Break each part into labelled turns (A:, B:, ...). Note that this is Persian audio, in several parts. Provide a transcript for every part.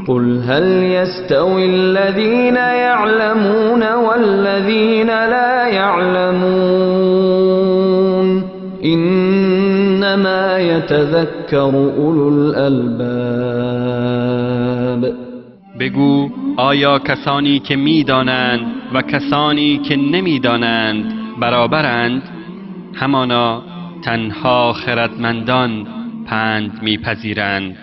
A: قل هل يستوي الذين يعلمون والذين لا يعلمون إنما يتذكر أولو الألباب.
B: بگو آیا کسانی که می‌دانند و کسانی که نمی‌دانند برابرند؟ همانا تنها خردمندان پند می‌پذیرند.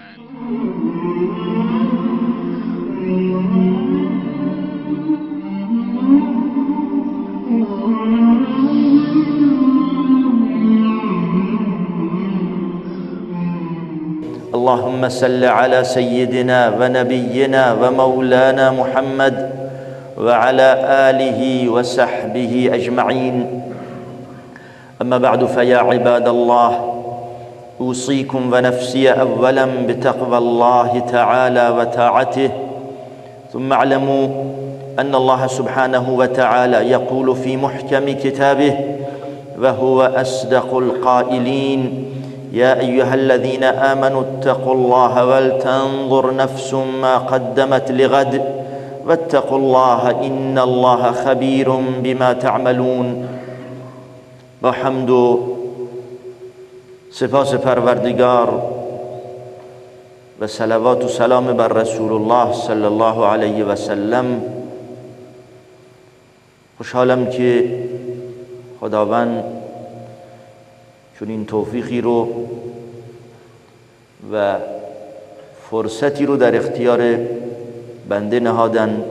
C: اللهم صل على سيدنا ونبينا ومولانا محمد وعلى آله وصحبه أجمعين. أما بعد فيا عباد الله أوصيكم ونفسي أولا بتقوى الله تعالى وطاعته، ثم اعلموا أن الله سبحانه وتعالى يقول في محكم كتابه وهو أصدق القائلين: يا أيها الذين آمنوا اتقوا الله ولتنظر نفس ما قدمت لغد واتقوا الله إن الله خبير بما تعملون. با حمد و سپاس پروردگار و صلوات و سلام بر رسول الله صلی الله علیه و سلم، خوشحالم که خداوند چون این توفیقی رو و فرصتی رو در اختیار بنده نهادن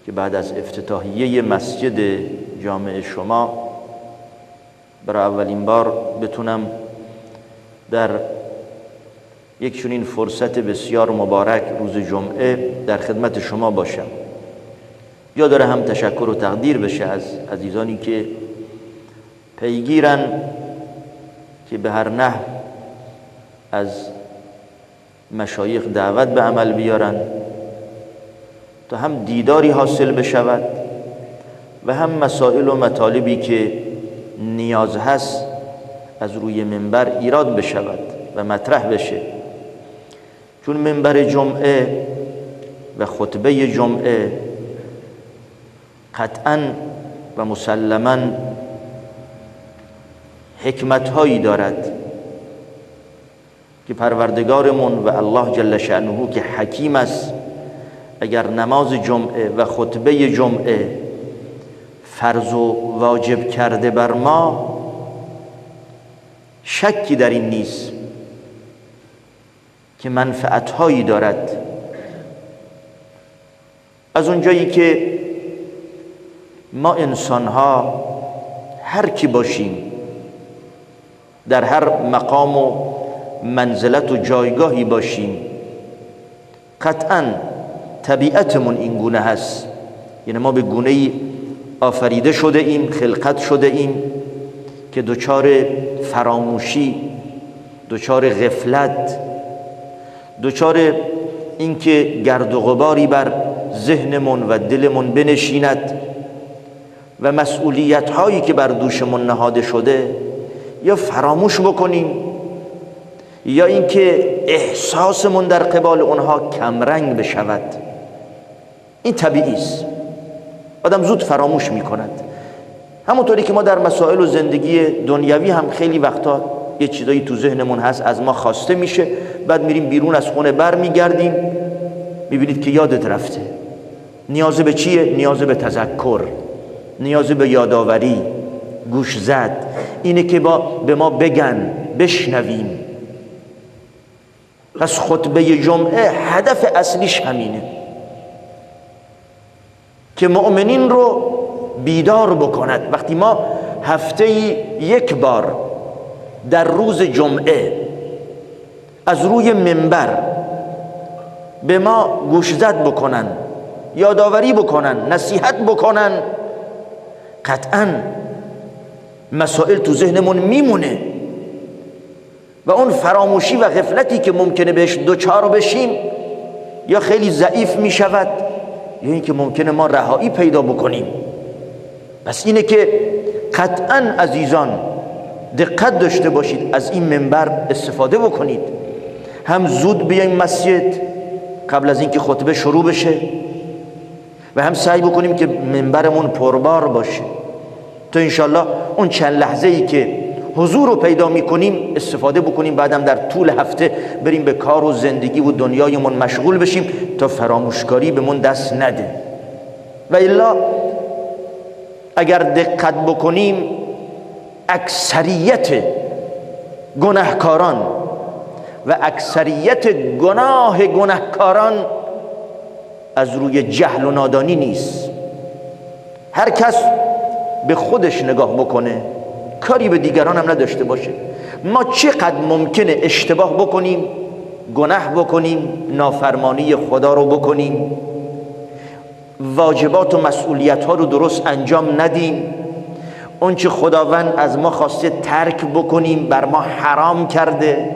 C: که بعد از افتتاحیه مسجد جامع شما برای اولین بار بتونم در یک چنین فرصت بسیار مبارک روز جمعه در خدمت شما باشم. یا داره هم تشکر و تقدیر بشه از عزیزانی که پیگیرن که به هر نحو از مشایخ دعوت به عمل بیارن تا هم دیداری حاصل بشود و هم مسائل و مطالبی که نیاز هست از روی منبر ایراد بشود و مطرح بشه. چون منبر جمعه و خطبه جمعه قطعاً و مسلماً حکمت هایی دارد که پروردگارمون و الله جل شأنه که حکیم است، اگر نماز جمعه و خطبه جمعه فرض و واجب کرده بر ما، شکی در این نیست که منفعت هایی دارد. از اونجایی که ما انسان ها هر کی باشیم، در هر مقام و منزلت و جایگاهی باشیم، قطعاً طبیعتمون این گونه هست. یعنی ما به گونه‌ای آفریده شده ایم، خلقت شده ایم که دچار فراموشی، دچار غفلت، دچار اینکه گرد و غباری بر ذهنمون و دلمون بنشیند و مسئولیت هایی که بر دوشمون نهاده شده یا فراموش بکنیم یا اینکه احساسمون در قبال اونها کمرنگ بشود. این طبیعی است، آدم زود فراموش میکند. همونطوری که ما در مسائل و زندگی دنیوی هم خیلی وقتا یه چیزایی تو ذهنمون هست، از ما خواسته میشه، بعد میریم بیرون از خونه بر میگردیم میبینید که یادت رفته. نیاز به چیه؟ نیاز به تذکر، نیاز به یادآوری، گوش زد، اینه که به ما بگن، بشنویم. پس خطبه جمعه هدف اصلیش همینه که مؤمنین رو بیدار بکند. وقتی ما هفته یک بار در روز جمعه از روی منبر به ما گوش زد بکنن، یادآوری بکنن، نصیحت بکنن، قطعاً مسائل تو ذهنمون میمونه و اون فراموشی و غفلتی که ممکنه بهش دوچار بشیم یا خیلی ضعیف میشود یا اینکه ممکنه ما رهایی پیدا بکنیم. پس اینه که قطعاً عزیزان دقت داشته باشید، از این منبر استفاده بکنید. هم زود بیایم مسجد قبل از اینکه خطبه شروع بشه و هم سعی بکنیم که منبرمون پربار باشه تا انشالله اون چند لحظه ای که حضور رو پیدا میکنیم استفاده بکنیم، بعدم در طول هفته بریم به کار و زندگی و دنیایمون مشغول بشیم تا فراموشکاری بهمون دست نده. و الا اگر دقت بکنیم اکثریت گناهکاران و اکثریت گناهکاران از روی جهل و نادانی نیست. هر کس به خودش نگاه بکنه، کاری به دیگران هم نداشته باشه. ما چقدر ممکنه اشتباه بکنیم، گناه بکنیم، نافرمانی خدا رو بکنیم، واجبات و مسئولیت ها رو درست انجام ندیم، اون چه خداوند از ما خواسته ترک بکنیم، بر ما حرام کرده،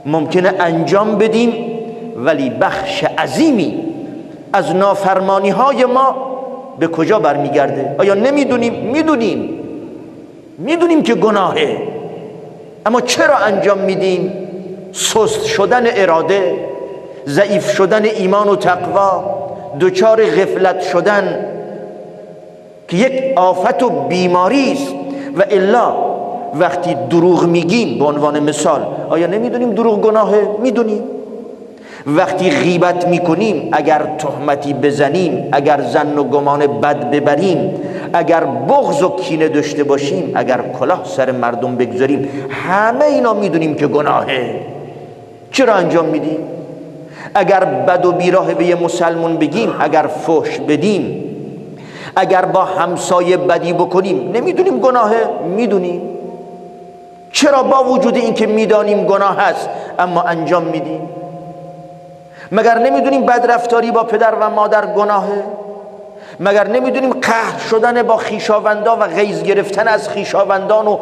C: ممکنه انجام بدیم، ولی بخش عظیمی از نافرمانی های ما به کجا برمیگرده؟ آیا نمیدونیم؟ میدونیم که گناهه، اما چرا انجام میدیم؟ سست شدن اراده، ضعیف شدن ایمان و تقوا، دچار غفلت شدن که یک آفت و بیماری است. و الا وقتی دروغ میگیم به عنوان مثال، آیا نمیدونیم دروغ گناهه؟ میدونیم. وقتی غیبت میکنیم، اگر تهمتی بزنیم، اگر ظن و گمان بد ببریم، اگر بغض و کینه داشته باشیم، اگر کلاه سر مردم بگذاریم، همه اینا میدونیم که گناهه. چرا انجام میدیم؟ اگر بد و بیراه به یه مسلمون بگیم، اگر فحش بدیم، اگر با همسایه بدی بکنیم، نمیدونیم گناهه؟ میدونیم. چرا با وجود این که میدانیم گناه هست اما انجام میدیم؟ مگر نمیدونیم بدرفتاری با پدر و مادر گناهه؟ مگر نمیدونیم قهر شدن با خویشاوندان و غیظ گرفتن از خویشاوندان و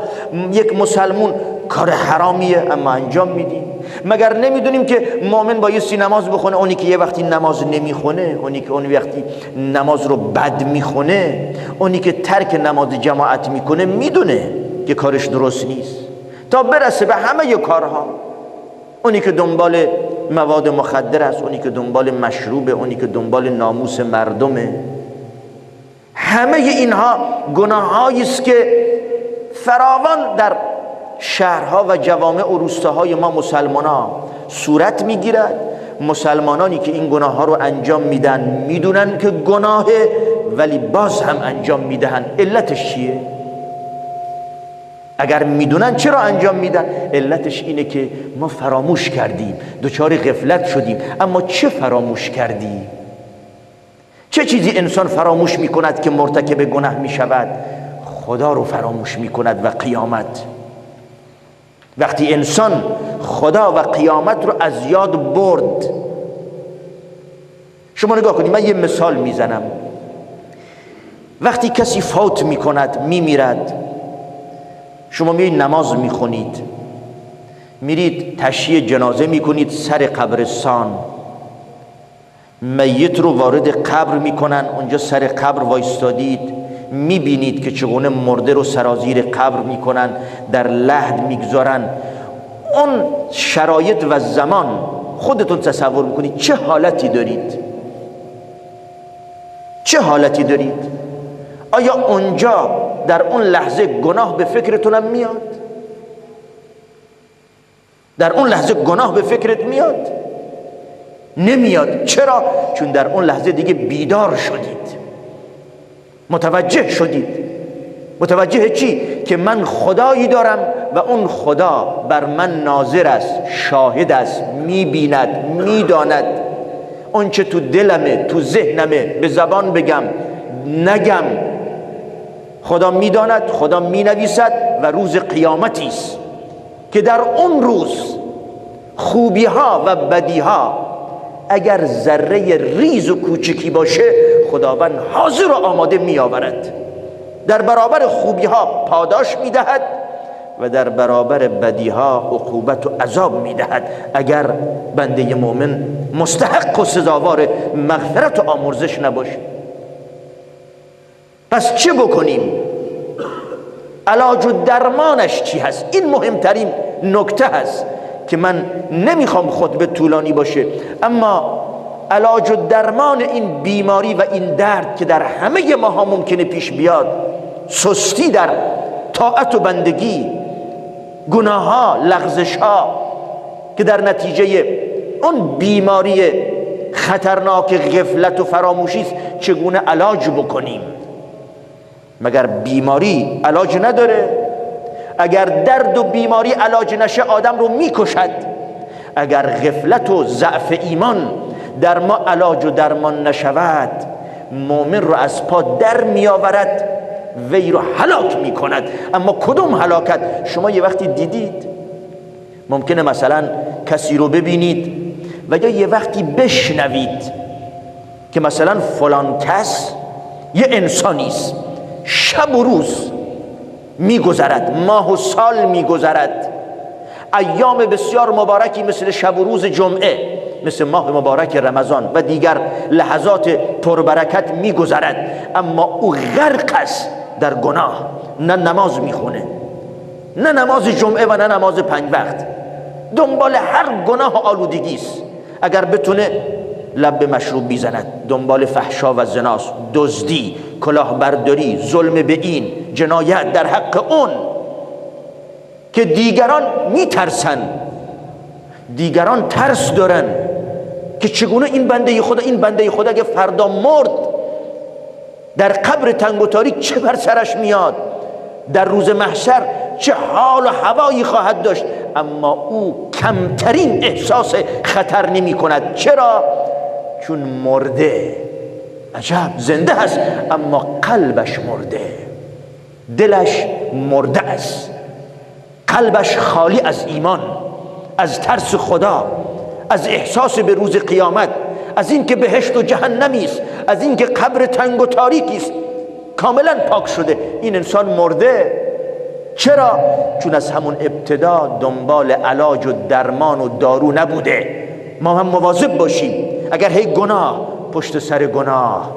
C: یک مسلمون کار حرامیه اما انجام میدیم؟ مگر نمیدونیم که مؤمن بایستی نماز بخونه، اونی که یه وقتی نماز نمیخونه، اونی که اون وقتی نماز رو بد میخونه، اونی که ترک نماز جماعت میکنه، میدونه که کارش درست نیست تا برسه به همه کارها. اونی که دنبال مواد مخدر است، اونی که دنبال مشروبه، اونی که دنبال ناموس مردمه، همه اینها گناهایی است که فراوان در شهرها و جوامع و روستاهای ما مسلمانان صورت میگیرد. مسلمانانی که این گناه ها رو انجام میدن میدونن که گناهه ولی باز هم انجام میدهن. علتش چیه؟ اگر میدونن چرا انجام میدن؟ علتش اینه که ما فراموش کردیم، دچار غفلت شدیم. اما چه فراموش کردیم؟ چه چیزی انسان فراموش میکند که مرتکب گناه میشود؟ خدا رو فراموش میکند و قیامت. وقتی انسان خدا و قیامت رو از یاد برد، شما نگاه کنید، من یه مثال میزنم. وقتی کسی فوت میکند، میمیرد، شما میرید نماز میخونید، میرید تشییع جنازه میکنید سر قبرستان، میت رو وارد قبر میکنن، اونجا سر قبر وایستادید، میبینید که چگونه مرده رو سرازیر قبر میکنن، در لحد میگذارن. اون شرایط و زمان خودتون تصور میکنید چه حالتی دارید؟ چه حالتی دارید؟ آیا اونجا در اون لحظه گناه به فکرتونم میاد؟ در اون لحظه گناه به فکرت میاد؟ نمیاد. چرا؟ چون در اون لحظه دیگه بیدار شدید، متوجه شدید. متوجه چی؟ که من خدایی دارم و اون خدا بر من ناظر است، شاهد است، میبیند، میداند. اون چه تو دلمه، تو ذهنمه، به زبان بگم نگم، خدا میداند، خدا مینویسد. و روز قیامتی است که در اون روز خوبی ها و بدی ها اگر ذره ریز و کوچکی باشه، خداوند حاضر و آماده می آورد. در برابر خوبی ها پاداش می دهد و در برابر بدی ها عقوبت و عذاب می دهد اگر بنده مؤمن مستحق و سزاوار مغفرت و آمرزش نباشه. پس چه بکنیم؟ علاج و درمانش چی هست. این مهمترین نکته هست که من نمیخوام خطبه طولانی باشه، اما علاج و درمان این بیماری و این درد که در همه ماها ممکنه پیش بیاد، سستی در طاعت و بندگی، گناه ها، لغزش ها که در نتیجه اون بیماری خطرناک غفلت و فراموشی است، چگونه علاج بکنیم؟ مگر بیماری علاج نداره؟ اگر درد و بیماری علاج نشه آدم رو میکشد. اگر غفلت و ضعف ایمان در ما علاج و درمان نشود، مؤمن رو از پا در میآورد، وی رو هلاک میکند. اما کدوم هلاکت؟ شما یه وقتی دیدید، ممکنه مثلا کسی رو ببینید و یا یه وقتی بشنوید که مثلا فلان کس یه انسانیست، شب و روز میگذرد، ماه و سال میگذرد، ایام بسیار مبارکی مثل شب و روز جمعه، مثل ماه مبارک رمضان و دیگر لحظات پربرکت میگذرد، اما او غرق است در گناه. نه نماز میخونه، نه نماز جمعه و نه نماز 5 وقت، دنبال هر گناه و آلودگی است. اگر بتونه لب به مشروب بیزند، دنبال فحشا و زناست، دزدی، کلاهبرداری، ظلم به این، جنایت در حق اون که دیگران میترسن، دیگران ترس دارن که چگونه این بنده خدا اگه فردا مرد در قبر تنگ و تاریک چه بر سرش میاد، در روز محشر چه حال و هوایی خواهد داشت. اما او کمترین احساس خطر نمی کند. چرا؟ چون مرده. عجب، زنده هست اما قلبش مرده، دلش مرده است، قلبش خالی از ایمان، از ترس خدا، از احساس به روز قیامت، از این که بهشت و جهنمی است، از این که قبر تنگ و تاریکی است، کاملا پاک شده. این انسان مرده. چرا؟ چون از همون ابتدا دنبال علاج و درمان و دارو نبوده. ما هم مواظب باشیم، اگر هی گناه پشت سر گناه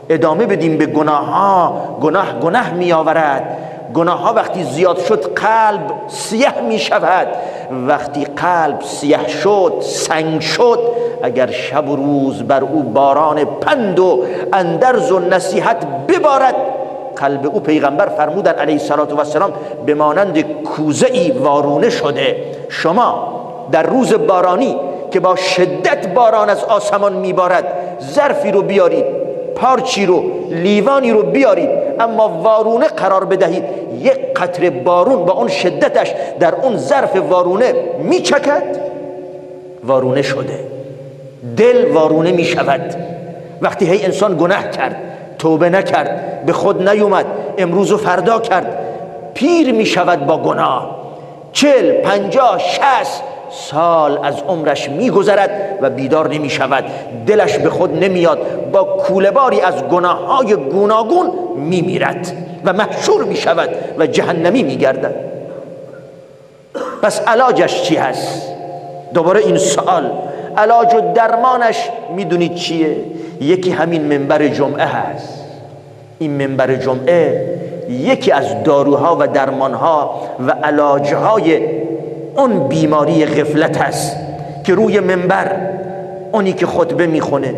C: ادامه بدیم به گناه می آورد. گناه ها وقتی زیاد شد قلب سیاه می شود. وقتی قلب سیاه شد، سنگ شد، اگر شب و روز بر او باران پند و اندرز و نصیحت ببارد، قلب او، پیغمبر فرمودن علیه السلام، به مانند کوزه ای وارونه شده. شما در روز بارانی که با شدت باران از آسمان میبارد، ظرفی رو بیارید، پارچی رو، لیوانی رو بیارید، اما وارونه قرار بدهید، یک قطره بارون با اون شدتش در اون ظرف وارونه میچکد، وارونه شده. دل وارونه میشود وقتی هی انسان گناه کرد، توبه نکرد، به خود نیومد، امروز و فردا کرد، پیر میشود با گناه. 40 50 60 سال از عمرش میگذرد و بیدار نمیشود، دلش به خود نمیاد، با کوله‌باری از گناه‌های گوناگون میمیرد و محشور میشود و جهنمی میگردد. پس علاجش چی هست؟ دوباره این سوال، علاج و درمانش میدونید چیه؟ یکی همین منبر جمعه هست. این منبر جمعه یکی از داروها و درمانها و علاجهای اون بیماری غفلت هست که روی منبر اونی که خطبه میخونه،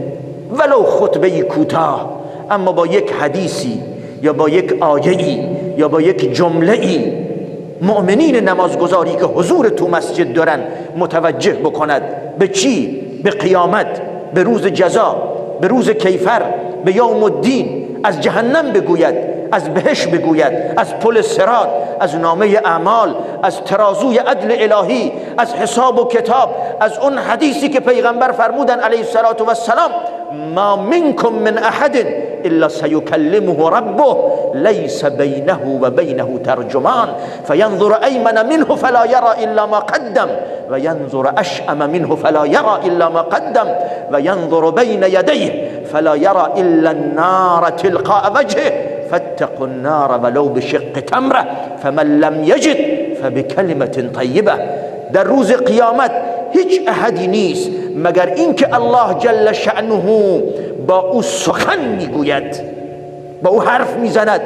C: ولو خطبه کوتاه، اما با یک حدیثی یا با یک آیه‌ای یا با یک جمله‌ای مؤمنین نمازگزاری که حضور تو مسجد دارن متوجه بکند. به چی؟ به قیامت، به روز جزا، به روز کیفر، به یوم الدین. از جهنم بگوید، از بهشت بگوید، از پل صراط، از نامه اعمال، از ترازوی عدل الهی، از حساب و کتاب، از اون حدیثی که پیغمبر فرمودن علیه السلام: ما منکم من احد الا سیکلمه ربه لیس بینه و بینه ترجمان فینظر ایمن منه فلا یرى الا ما قدم و ینظر اشأم منه فلا یرى الا ما قدم و ینظر بین یدیه فلا یرى الا النار تلقاء وجهه فاتقوا النار ولو بشق تمره فمن لم یجد فبکلمة طیبه. در روز قیامت هیچ احدی نیست مگر اینکه الله جل شأنه با او سخن میگوید، با او حرف میزند،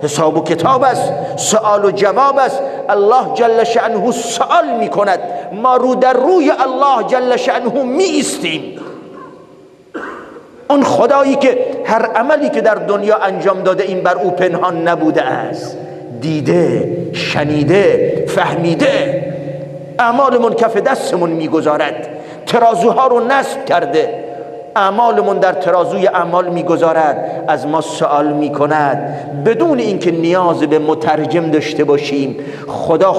C: حساب و کتاب است، سؤال و جواب است. الله جل شأنه سؤال می کند، ما رو در روی الله جل شأنه می ایستیم. اون خدایی که هر عملی که در دنیا انجام داده این بر او پنهان نبوده است، دیده، شنیده، فهمیده. اعمالمون کف دستمون میگذارد، ترازوها رو نصب کرده، اعمالمون در ترازوی اعمال میگذارد، از ما سوال میکند بدون اینکه نیاز به مترجم داشته باشیم. خدا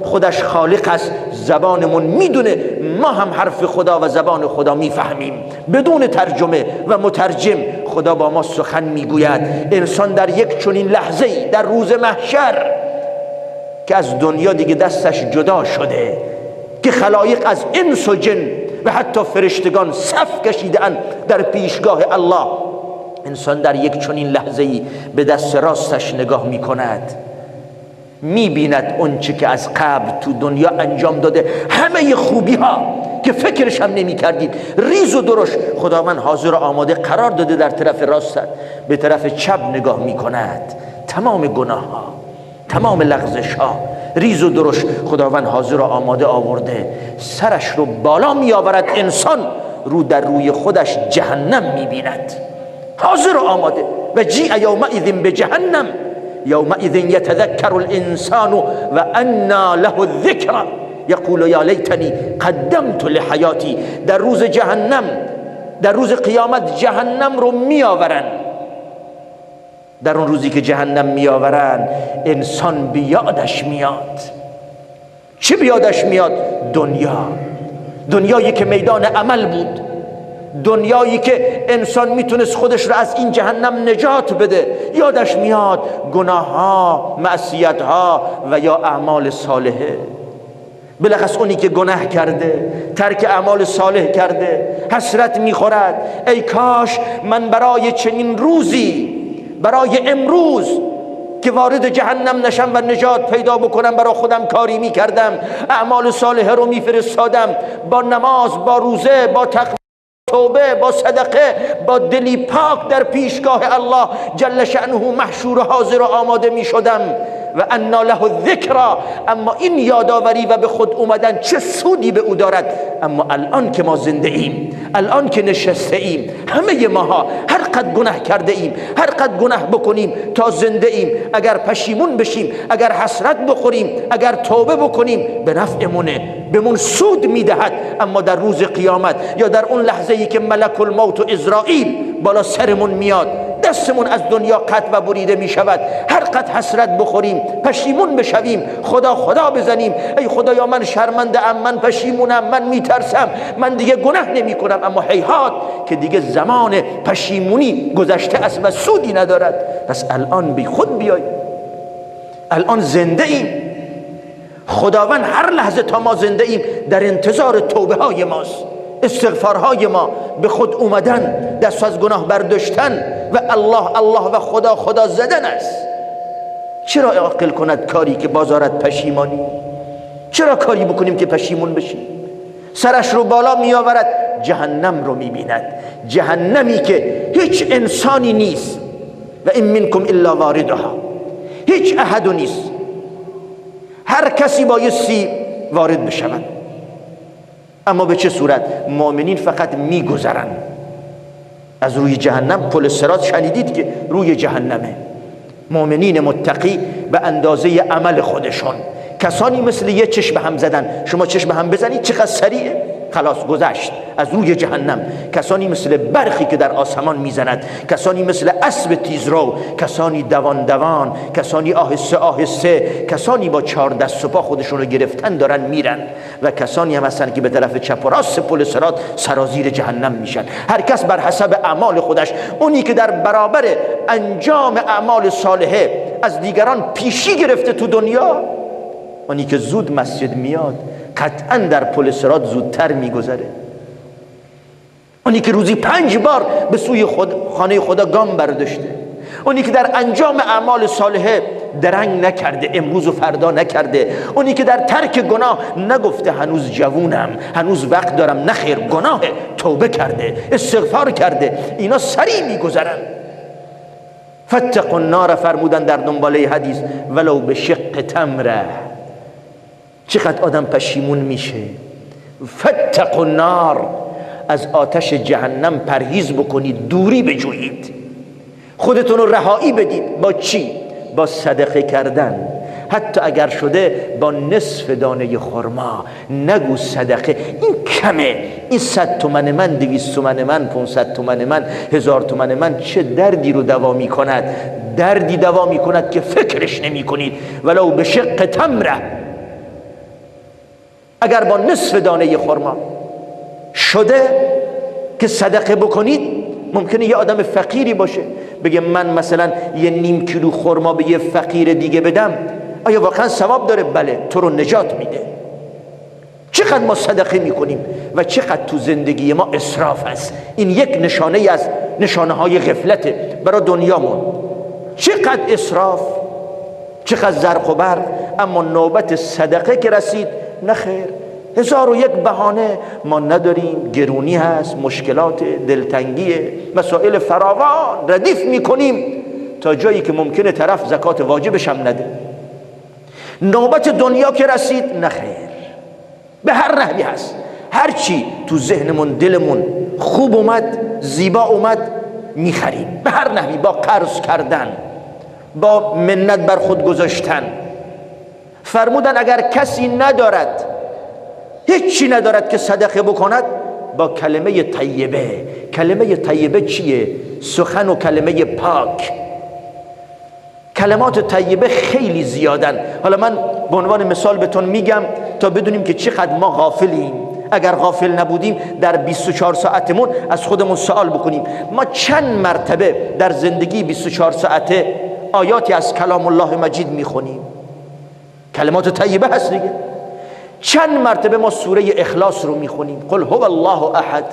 C: خودش خالق است، زبانمون میدونه، ما هم حرف خدا و زبان خدا میفهمیم بدون ترجمه و مترجم. خدا با ما سخن میگوید. انسان در یک چنین لحظه‌ای در روز محشر که از دنیا دیگه دستش جدا شده، که خلایق از انس و جن و حتی فرشتگان صف کشیده‌اند در پیشگاه الله، انسان در یک چنین لحظه‌ای به دست راستش نگاه میکند، میبیند اون چه که از قبل تو دنیا انجام داده، همه خوبی ها که فکرش هم نمیکردید، ریز و درشت خداوند حاضر و آماده قرار داده در طرف راست. به طرف چپ نگاه میکند، تمام گناه ها، تمام لغزش ها ریز و درشت خداوند حاضر و آماده آورده. سرش رو بالا می آورد، انسان رو در روی خودش جهنم می بیند، حاضر و آماده. و جیء یومئذ بجهنم یومئذ یتذکر الانسان و انا له الذکر یقول یا لیتنی قدمت لحیاتی. در روز جهنم، در روز قیامت جهنم رو می آورن. در اون روزی که جهنم میآورن انسان بیادش میاد. چه بیادش میاد؟ دنیایی که میدان عمل بود، دنیایی که انسان میتونست خودش رو از این جهنم نجات بده. یادش میاد گناه ها، معصیت ها و یا اعمال صالحه. بلخص اونی که گناه کرده، ترک اعمال صالح کرده، حسرت میخورد ای کاش من برای چنین روزی، برای امروز که وارد جهنم نشم و نجات پیدا بکنم برای خودم کاری میکردم، اعمال صالحه رو میفرستادم، با نماز، با روزه، با تقوی، توبه، با صدقه، با دلی پاک در پیشگاه الله جل شأنه محشور حاضر و آماده میشدم. و انا له الذکر. اما این یادآوری و به خود اومدن چه سودی به او دارد؟ اما الان که ما زنده ایم، الان که نشسته ایم، همه ماها هر قد گناه کرده ایم، هر قد گناه بکنیم تا زنده ایم، اگر پشیمون بشیم، اگر حسرت بخوریم، اگر توبه بکنیم به نفعمونه، بهمون سود میدهد. اما در روز قیامت یا در اون لحظه ای که ملک الموت و عزرائیل بالا سرمون میاد، دستمون از دنیا قطع و بریده می شود، هر قد حسرت بخوریم، پشیمون بشویم، خدا بزنیم ای خدایا من شرمنده‌ام، من پشیمونم، من میترسم، من دیگه گناه نمی کنم. اما هیهات که دیگه زمان پشیمونی گذشته است و سودی ندارد. پس الان بی خود بیاییم، الان زنده ایم. خداوند هر لحظه تا ما زنده ایم در انتظار توبه های ماست، استغفارهای ما، به خود اومدن، دست از گناه برداشتن و الله و خدا زدن است. چرا عاقل کند کاری که بازارت پشیمانی؟ چرا کاری بکنیم که پشیمون بشیم؟ سرش رو بالا می آورد، جهنم رو می بیند، جهنمی که هیچ انسانی نیست. و این منکم الا واردها، هیچ احد نیست، هر کسی بایستی وارد بشود. اما به چه صورت؟ مؤمنین فقط میگذرن از روی جهنم. پل صراط شنیدید که روی جهنمه. مؤمنین متقی به اندازه عمل خودشون، کسانی مثل یه چشم هم زدن. شما چشم هم بزنید چقدر سریعه، خلاص گذشت از روی جهنم. کسانی مثل برخی که در آسمان میزند، کسانی مثل اسب تیزرو، کسانی دوان، کسانی آهسته آهسته، کسانی با 4 دست و پا خودشون رو گرفتن دارن میرن، و کسانی هم هستن که به طرف چپ و راست پل صراط سرازیر جهنم میشن. هر کس بر حسب اعمال خودش. اونی که در برابر انجام اعمال صالحه از دیگران پیشی گرفته تو دنیا، اونی که زود مسجد میاد قطعا در پل صراط زودتر میگذره. اونی که روزی 5 بار به سوی خانه خدا گام برداشته، اونی که در انجام اعمال صالحه درنگ نکرده، امروز و فردا نکرده، اونی که در ترک گناه نگفته هنوز جوونم، هنوز وقت دارم، نخیر گناه، توبه کرده، استغفار کرده، اینا سریع میگذرن. فاتقوا النار فرمودن در دنباله حدیث ولو به شق تمره. چقدر آدم پشیمون میشه. فاتقوا النار، از آتش جهنم پرهیز بکنید، دوری بجویید، خودتون رو رهایی بدید. با چی؟ با صدقه کردن. حتی اگر شده با نصف دانه خرما. نگو صدقه این کمه، این 100 تومن من، 200 تومن من، 500 تومن من، 1000 تومن من چه دردی رو دوا می کند؟ دردی دوا می کند که فکرش نمی کنید. ولو به شق تمره، اگر با نصف دانه خرما شده که صدقه بکنید. ممکنه یه آدم فقیری باشه بگه من مثلا یه نیم کیلو خرما به یه فقیر دیگه بدم، آیا واقعا ثواب داره؟ بله، تو رو نجات میده. چقدر ما صدقه میکنیم و چقدر تو زندگی ما اسراف هست. این یک نشانه از نشانه های غفلته برای دنیامون. چقدر اسراف، چقدر زرق و برق. اما نوبت صدقه که رسید، نخیر، 1001 بهانه. ما نداریم، گرونی هست، مشکلات، دلتنگیه، مسائل فراوان ردیف میکنیم تا جایی که ممکنه طرف زکات واجبش هم نده. نوبت دنیا که رسید، نخیر. به هر نحوی هست، هرچی تو ذهنمون دلمون خوب اومد، زیبا اومد، میخریم. به هر نحوی، با قرض کردن، با منت بر خود گذاشتن. فرمودن اگر کسی ندارد، هیچی ندارد که صدقه بکند، با کلمه طیبه. کلمه طیبه چیه؟ سخن و کلمه پاک. کلمات طیبه خیلی زیادن. حالا من به عنوان مثال بهتون میگم تا بدونیم که چقدر ما غافلیم. اگر غافل نبودیم در 24 ساعتمون از خودمون سوال بکنیم، ما چند مرتبه در زندگی 24 ساعته آیاتی از کلام الله مجید میخونیم؟ کلمات طیبه هست دیگه. چند مرتبه ما سوره اخلاص رو میخونیم؟ قل هو الله احد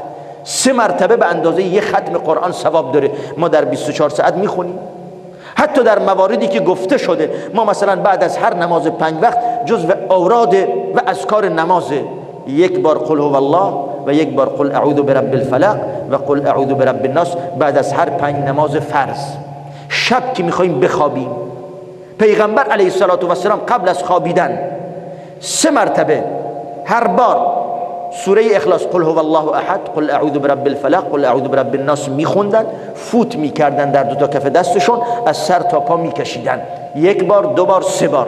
C: 3 مرتبه به اندازه یه ختم قرآن ثواب داره، ما در 24 ساعت میخونیم. حتی در مواردی که گفته شده، ما مثلا بعد از هر نماز 5 وقت جزو اوراد و اذکار نماز، 1 بار قل هو الله و 1 بار قل اعوذ برب الفلق و قل اعوذ برب الناس بعد از هر 5 نماز فرض. شب که میخوایم بخوابیم، پیغمبر علیه السلام قبل از خوابیدن 3 مرتبه هر بار سوره اخلاص قل هو الله احد، قل اعوذ برب الفلق، قل اعوذ برب الناس میخوندن، فوت میکردن در 2 تا کف دستشون، از سر تا پا میکشیدن. 1 بار، 2 بار، 3 بار.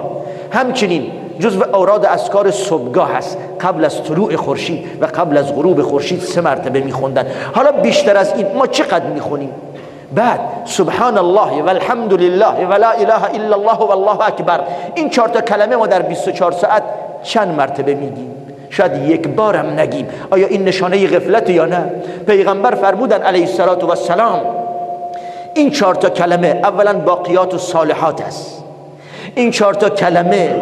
C: همچنین جزو اوراد اذکار صبحگاه هست، قبل از طلوع خورشید و قبل از غروب خورشید 3 مرتبه میخوندن. حالا بیشتر از این ما چقدر میخونیم؟ بعد سبحان الله و الحمد لله و لا اله الا الله و الله اکبر. این 4 تا کلمه ما در 24 ساعت چند مرتبه میگیم؟ شاید 1 بار هم نگیم. آیا این نشانه غفلت یا نه؟ پیغمبر فرمودن علیه السلام این 4 تا کلمه اولا باقیات و صالحات است. این 4 تا کلمه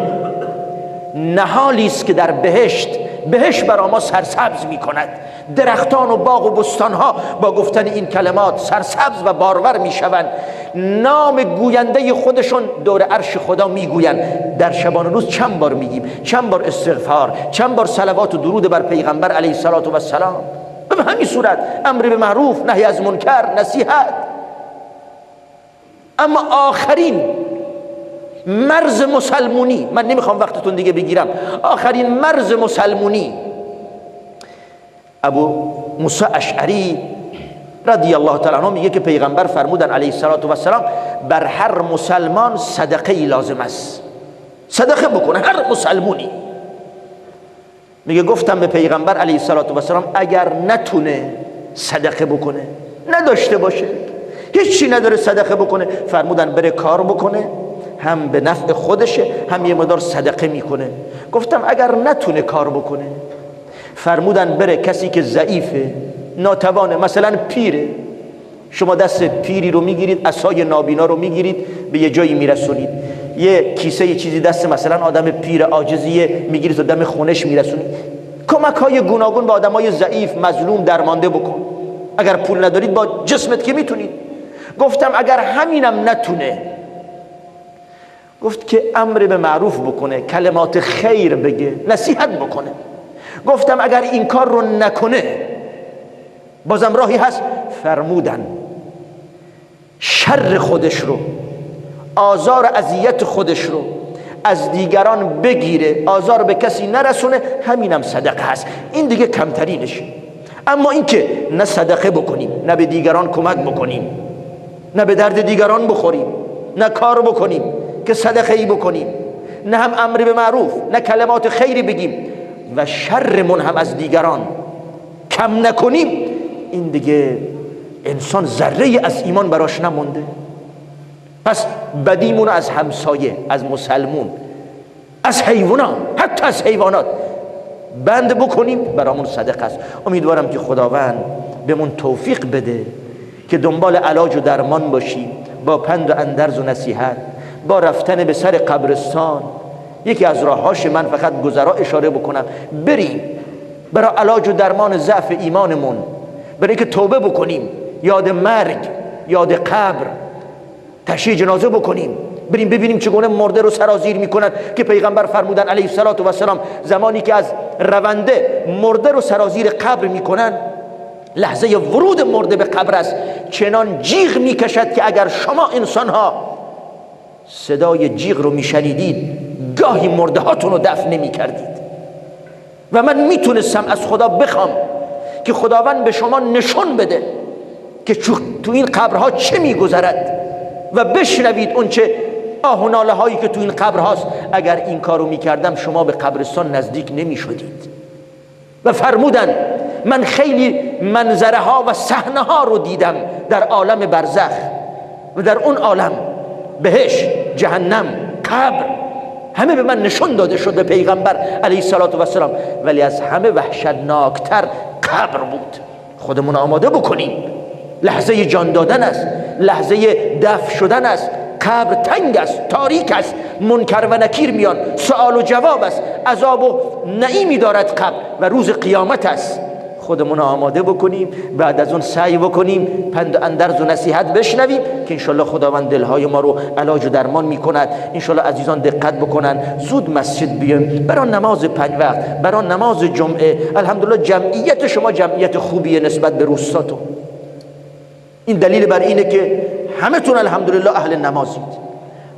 C: نهالی است که در بهشت برای ما سرسبز می کند. درختان و باغ و بستانها با گفتن این کلمات سرسبز و بارور می شوند. نام گوینده خودشون دور عرش خدا می گویند. در شبان روز چند بار می گیم؟ چند بار استغفار، چند بار صلوات و درود بر پیغمبر علیه السلام. به همین صورت امر به معروف، نهی از منکر، نصیحت. اما آخرین مرز مسلمونی، من نمیخوام وقتتون دیگه بگیرم، آخرین مرز مسلمونی ابو موسی اشعری رضی الله تعالی عنه میگه که پیغمبر فرمودن علیه السلام بر هر مسلمان صدقه ای لازم است. صدقه بکنه هر مسلمونی. میگه گفتم به پیغمبر علیه السلام اگر نتونه صدقه بکنه، نداشته باشه، هیچی نداره صدقه بکنه، فرمودن بره کار بکنه، هم به نفع خودشه هم یه مقدار صدقه میکنه. گفتم اگر نتونه کار بکنه، فرمودن بره کسی که ضعیفه، ناتوانه، مثلا پیره. شما دست پیری رو میگیرید، عصای نابینا رو میگیرید، به یه جایی میرسونید. یه کیسه یه چیزی دست مثلا آدم پیر عاجزیه میگیرید و دم خونش میرسونید. کمک های گوناگون به آدم های ضعیف، مظلوم، درمانده بکن. اگر پول ندارید با جسمت که میتونید. گفتم اگر همینم نتونه، گفت که امر به معروف بکنه، کلمات خیر بگه، نصیحت بکنه. گفتم اگر این کار رو نکنه، بازم راهی هست. فرمودن شر خودش رو، آزار اذیت خودش رو از دیگران بگیره، آزار به کسی نرسونه، همینم صدقه هست. این دیگه کمترینش. اما این که نه صدقه بکنیم، نه به دیگران کمک بکنیم، نه به درد دیگران بخوریم، نه کار بکنیم که صدقه ای بکنیم، نه هم امر به معروف، نه کلمات خیری بگیم و شرمون هم از دیگران کم نکنیم، این دیگه انسان ذره از ایمان براش نمونده. پس بدیمون از همسایه، از مسلمون، از حیوانات، حتی از حیوانات بند بکنیم، برامون صدقه است. امیدوارم که خداوند بهمون توفیق بده که دنبال علاج و درمان باشیم، با پند و اندرز و نصیحت، با رفتن به سر قبرستان. یکی از راهاش من فقط گذرا اشاره بکنم، بریم برای علاج و درمان ضعف ایمانمون، برای که توبه بکنیم، یاد مرگ، یاد قبر، تشییع جنازه بکنیم، بریم ببینیم چگونه مرده رو سرازیر میکنن که پیغمبر فرمودن علیه السلام زمانی که از رونده مرده رو سرازیر قبر میکنن، لحظه ورود مرده به قبر است، چنان جیغ میکشد که اگر شما انسانها صدای جیغ رو میشنیدید گاهی مرده هاتون رو دفن نمیکردید. و من میتونستم از خدا بخوام که خداوند به شما نشون بده که تو این قبرها چه میگذرد و بشنوید اون چه آه و ناله هایی که تو این قبر هاست. اگر این کارو میکردم شما به قبرستان نزدیک نمیشدید. و فرمودن من خیلی منظره ها و صحنه ها رو دیدم در عالم برزخ و در اون عالم، بهشت، جهنم، قبر، همه به من نشون داده شد به پیغمبر علیه السلام، ولی از همه وحشتناکتر قبر بود. خودمون آماده بکنیم، لحظه جان دادن است، لحظه دفن شدن است. قبر تنگ است، تاریک است، منکر و نکیر میان، سوال و جواب است، عذاب و نعیمی دارد قبر و روز قیامت است. خودمون آماده بکنیم، بعد از اون سعی بکنیم پند و اندرز و نصیحت بشنویم که انشالله خداوند دلهای ما رو علاج و درمان میکند. انشالله عزیزان دقت بکنن، زود مسجد بیایم برای نماز 5 وقت، برای نماز جمعه. الحمدلله جمعیت شما جمعیت خوبیه نسبت به روستاتون. این دلیل بر اینه که همتون الحمدلله اهل نمازید.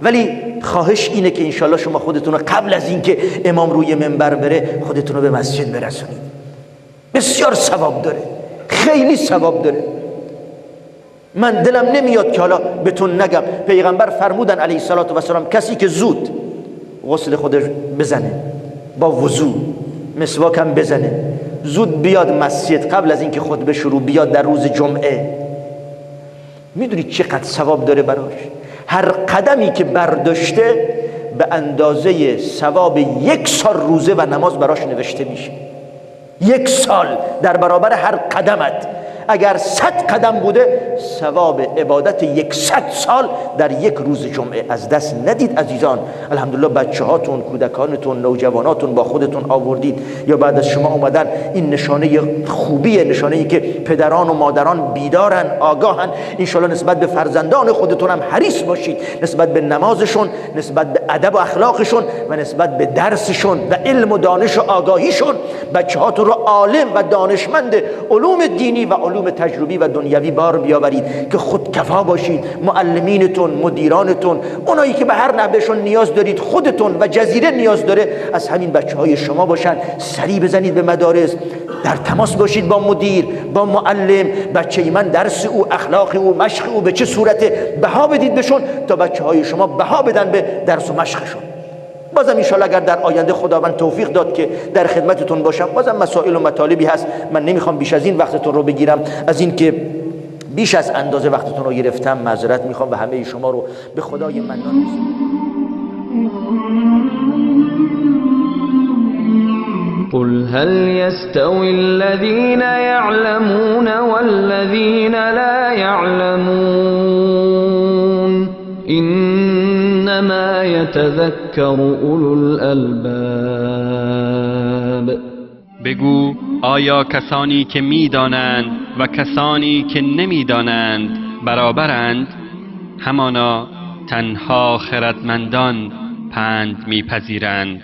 C: ولی خواهش اینه که انشالله شما خودتون رو قبل از اینکه امام روی منبر بره خودتون رو به مسجد برسونید. بسیار ثواب داره، خیلی ثواب داره. من دلم نمیاد که حالا بهتون نگم، پیغمبر فرمودن علیه السلام کسی که زود غسل خودش بزنه، با وضو مسواک هم بزنه، زود بیاد مسجد قبل از اینکه خطبه شروع بیاد در روز جمعه، میدونید چقدر ثواب داره براش؟ هر قدمی که برداشته به اندازه ثواب 1 سال روزه و نماز براش نوشته میشه. 1 سال در برابر هر قدمت. اگر 100 قدم بوده ثواب عبادت 100 سال در 1 روز جمعه. از دست ندید عزیزان. الحمدلله بچه هاتون، کودکانتون، نوجواناتون با خودتون آوردید یا بعد از شما اومدن. این نشانه خوبیه، نشانه ای که پدران و مادران بیدارن، آگاهن. انشالله نسبت به فرزندان خودتون هم حریص باشید، نسبت به نمازشون، نسبت به ادب و اخلاقشون و نسبت به درسشون و علم و دانش و آگاهیشون. بچه هاتون رو عالم و دانشمند علوم دینی و علوم تجربی و دنیوی بار بیاورید که خودکفا باشید. معلمینتون، مدیرانتون، اونایی که به هر نحوهشون نیاز دارید، خودتون و جزیره نیاز داره، از همین بچه‌های شما باشن. سری بزنید به مدارس، در تماس باشید با مدیر، با معلم. بچه من درس او، اخلاق او، مشق او به چه صورته، بها بدید بهشون تا بچه‌های شما بها بدن به درس و مشقشون. بازم انشالله اگر در آینده خداوند توفیق داد که در خدمتتون باشم، بازم مسائل و مطالبی هست. من نمیخوام بیش از این وقتتون رو بگیرم. از این که بیش از اندازه وقتتون رو گرفتم معذرت میخوام و همه شما رو به خدای منان میسپارم.
A: قل هل يستوي الذين يعلمون والذين لا يعلمون إنما يتذكر أولو الألباب.
B: بگو آیا کسانی که میدانند و کسانی که نمیدانند برابرند؟ همانا تنها خردمندان پند میپذیرند.